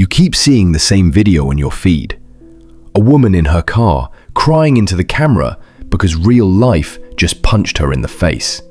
You keep seeing the same video in your feed. A woman in her car crying into the camera because real life just punched her in the face.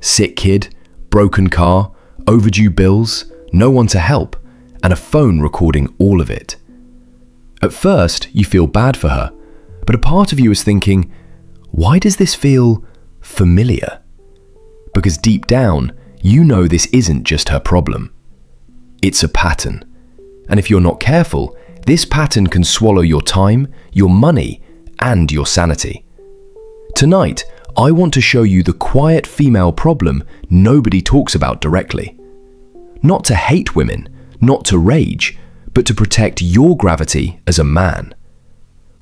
Sick kid, broken car, overdue bills, no one to help, and a phone recording all of it. At first, you feel bad for her, but a part of you is thinking, why does this feel familiar? Because deep down, you know this isn't just her problem. It's a pattern. And if you're not careful, this pattern can swallow your time, your money, and your sanity. Tonight, I want to show you the quiet female problem nobody talks about directly. Not to hate women, not to rage, but to protect your gravity as a man.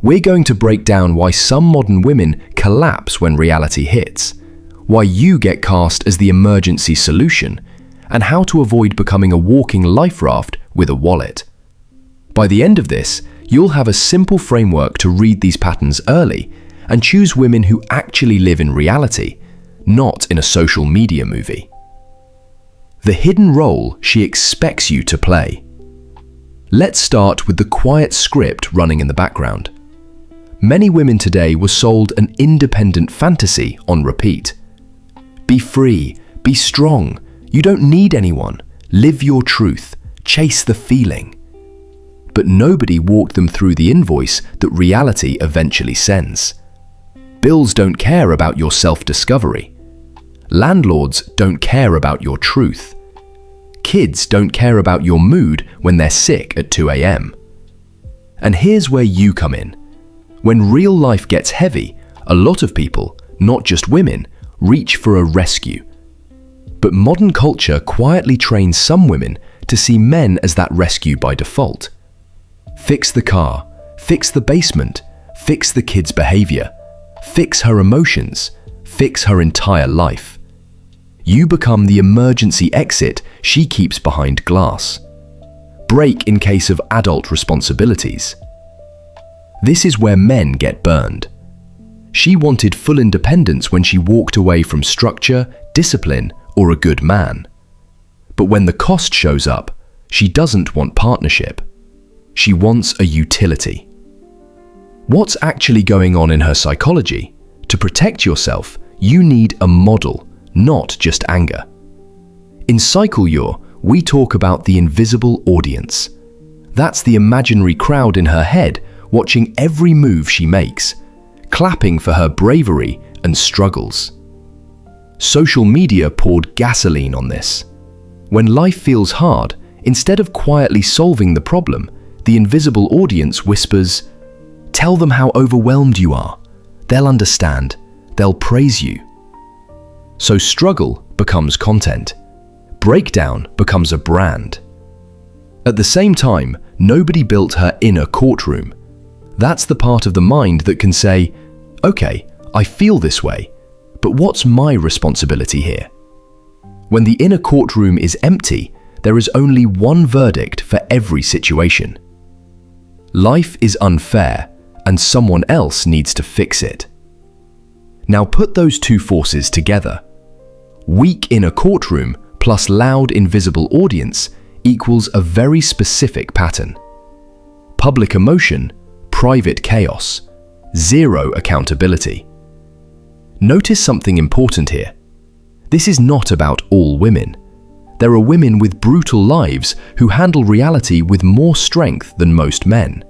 We're going to break down why some modern women collapse when reality hits, why you get cast as the emergency solution, and how to avoid becoming a walking life raft with a wallet. By the end of this, you'll have a simple framework to read these patterns early and choose women who actually live in reality, not in a social media movie. The hidden role she expects you to play. Let's start with the quiet script running in the background. Many women today were sold an independent fantasy on repeat. Be free, be strong, you don't need anyone, live your truth, chase the feeling. But nobody walked them through the invoice that reality eventually sends. Bills don't care about your self-discovery. Landlords don't care about your truth. Kids don't care about your mood when they're sick at 2 a.m. And here's where you come in. When real life gets heavy, a lot of people, not just women, reach for a rescue. But modern culture quietly trains some women to see men as that rescue by default. Fix the car, fix the basement, fix the kid's behavior, fix her emotions, fix her entire life. You become the emergency exit she keeps behind glass. Break in case of adult responsibilities. This is where men get burned. She wanted full independence when she walked away from structure, discipline, or a good man. But when the cost shows up, she doesn't want partnership. She wants a utility. What's actually going on in her psychology? To protect yourself, you need a model, not just anger. In PsycheLure, we talk about the invisible audience. That's the imaginary crowd in her head watching every move she makes, clapping for her bravery and struggles. Social media poured gasoline on this. When life feels hard, instead of quietly solving the problem, the invisible audience whispers, "Tell them how overwhelmed you are. They'll understand. They'll praise you." So struggle becomes content. Breakdown becomes a brand. At the same time, nobody built her inner courtroom. That's the part of the mind that can say, "Okay, I feel this way, but what's my responsibility here?" When the inner courtroom is empty, there is only one verdict for every situation. Life is unfair, and someone else needs to fix it. Now put those two forces together. Weak inner courtroom plus loud invisible audience equals a very specific pattern. Public emotion, private chaos, zero accountability. Notice something important here. This is not about all women. There are women with brutal lives who handle reality with more strength than most men.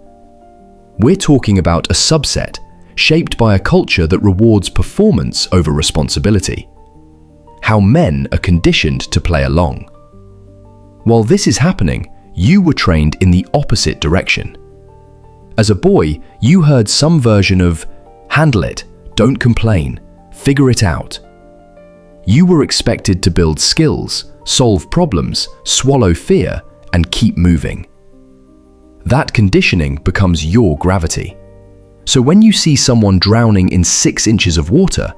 We're talking about a subset shaped by a culture that rewards performance over responsibility. How men are conditioned to play along. While this is happening, you were trained in the opposite direction. As a boy, you heard some version of, "Handle it, don't complain, figure it out." You were expected to build skills, solve problems, swallow fear, and keep moving. That conditioning becomes your gravity. So when you see someone drowning in 6 inches of water,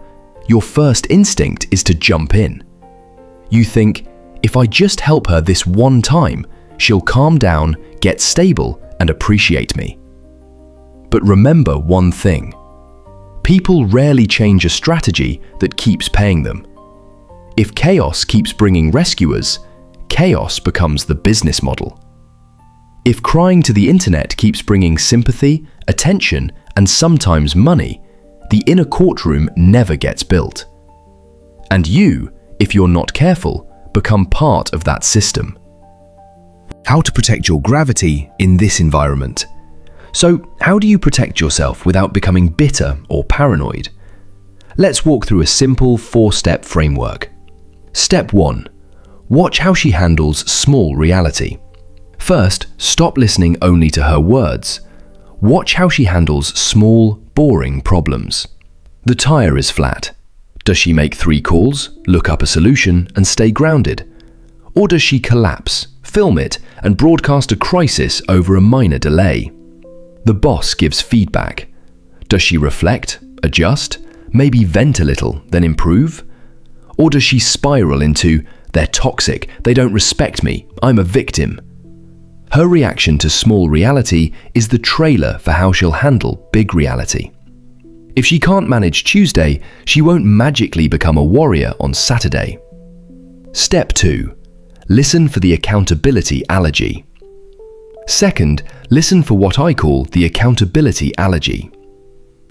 your first instinct is to jump in. You think, if I just help her this one time, she'll calm down, get stable, and appreciate me. But remember one thing. People rarely change a strategy that keeps paying them. If chaos keeps bringing rescuers, chaos becomes the business model. If crying to the internet keeps bringing sympathy, attention, and sometimes money, the inner courtroom never gets built. And you, if you're not careful, become part of that system. How to protect your gravity in this environment. So, how do you protect yourself without becoming bitter or paranoid? Let's walk through a simple 4-step framework. Step 1. Watch how she handles small reality. First, stop listening only to her words. Watch how she handles small, boring problems. The tire is flat. Does she make 3 calls, look up a solution, and stay grounded? Or does she collapse, film it, and broadcast a crisis over a minor delay? The boss gives feedback. Does she reflect, adjust, maybe vent a little, then improve? Or does she spiral into, they're toxic, they don't respect me, I'm a victim? Her reaction to small reality is the trailer for how she'll handle big reality. If she can't manage Tuesday, she won't magically become a warrior on Saturday. Step 2. Listen for the accountability allergy. Second, listen for what I call the accountability allergy.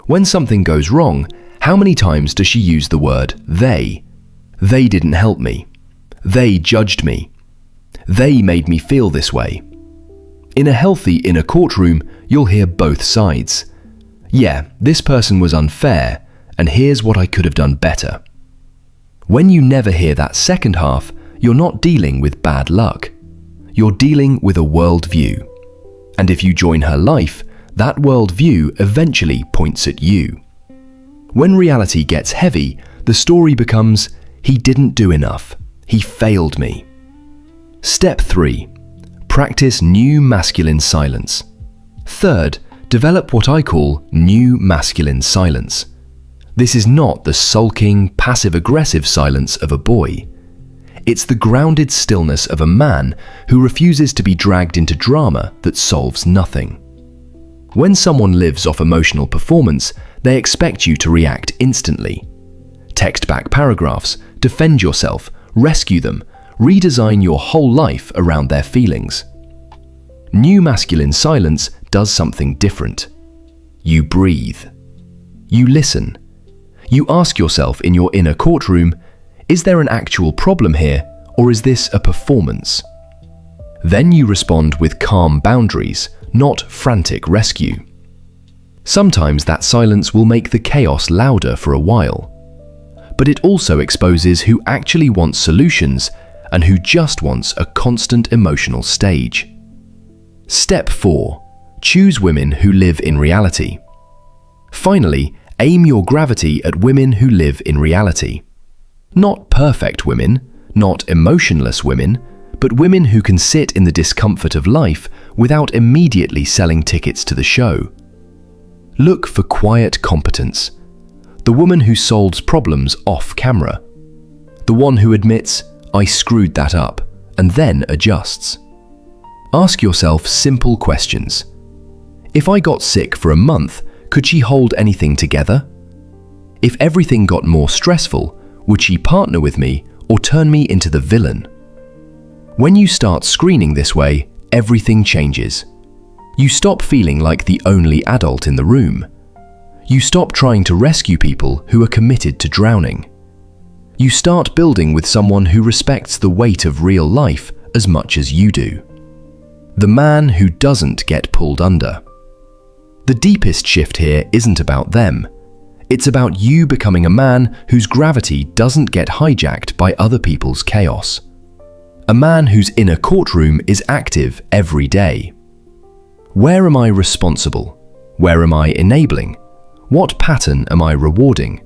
When something goes wrong, how many times does she use the word they? They didn't help me. They judged me. They made me feel this way. In a healthy inner courtroom, you'll hear both sides. Yeah, this person was unfair, and here's what I could have done better. When you never hear that second half, you're not dealing with bad luck. You're dealing with a worldview. And if you join her life, that worldview eventually points at you. When reality gets heavy, the story becomes, he didn't do enough. He failed me. Step 3. Practice new masculine silence. Third, develop what I call new masculine silence. This is not the sulking, passive-aggressive silence of a boy. It's the grounded stillness of a man who refuses to be dragged into drama that solves nothing. When someone lives off emotional performance, they expect you to react instantly. Text back paragraphs, defend yourself, rescue them, redesign your whole life around their feelings. New masculine silence does something different. You breathe. You listen. You ask yourself in your inner courtroom, is there an actual problem here, or is this a performance? Then you respond with calm boundaries, not frantic rescue. Sometimes that silence will make the chaos louder for a while. But it also exposes who actually wants solutions and who just wants a constant emotional stage. Step 4. Choose women who live in reality. Finally, aim your gravity at women who live in reality. Not perfect women, not emotionless women, but women who can sit in the discomfort of life without immediately selling tickets to the show. Look for quiet competence. The woman who solves problems off camera. The one who admits, I screwed that up, and then adjusts. Ask yourself simple questions. If I got sick for a month, could she hold anything together? If everything got more stressful, would she partner with me or turn me into the villain? When you start screening this way, everything changes. You stop feeling like the only adult in the room. You stop trying to rescue people who are committed to drowning. You start building with someone who respects the weight of real life as much as you do. The man who doesn't get pulled under. The deepest shift here isn't about them. It's about you becoming a man whose gravity doesn't get hijacked by other people's chaos. A man whose inner courtroom is active every day. Where am I responsible? Where am I enabling? What pattern am I rewarding?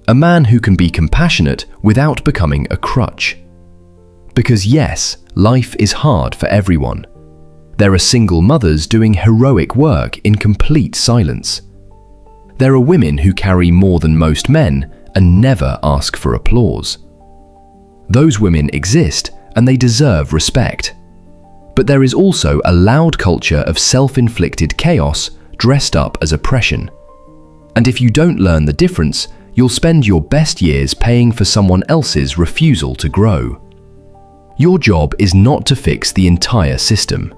A man who can be compassionate without becoming a crutch. Because yes, life is hard for everyone. There are single mothers doing heroic work in complete silence. There are women who carry more than most men and never ask for applause. Those women exist and they deserve respect. But there is also a loud culture of self-inflicted chaos dressed up as oppression. And if you don't learn the difference, you'll spend your best years paying for someone else's refusal to grow. Your job is not to fix the entire system.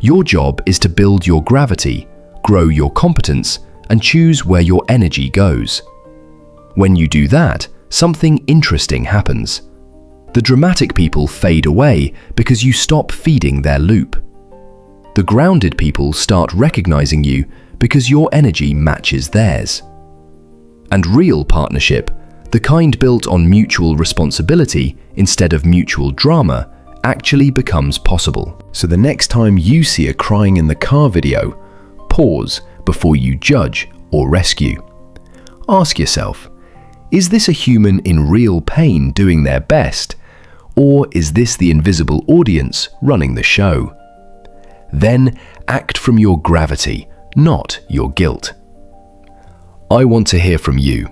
Your job is to build your gravity, grow your competence, and choose where your energy goes. When you do that, something interesting happens. The dramatic people fade away because you stop feeding their loop. The grounded people start recognizing you because your energy matches theirs. And real partnership, the kind built on mutual responsibility instead of mutual drama, actually becomes possible. So the next time you see a crying in the car video, pause before you judge or rescue. Ask yourself, is this a human in real pain doing their best, or is this the invisible audience running the show? Then act from your gravity, not your guilt. I want to hear from you.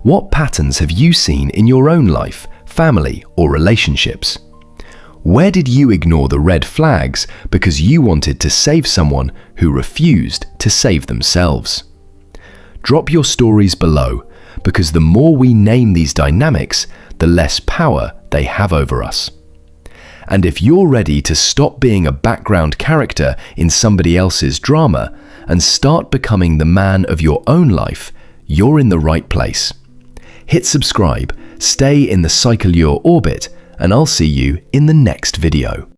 What patterns have you seen in your own life, family, or relationships? Where did you ignore the red flags because you wanted to save someone who refused to save themselves? Drop your stories below, because the more we name these dynamics, the less power they have over us. And if you're ready to stop being a background character in somebody else's drama and start becoming the man of your own life, you're in the right place. Hit subscribe, stay in the PsycheLure orbit, and I'll see you in the next video.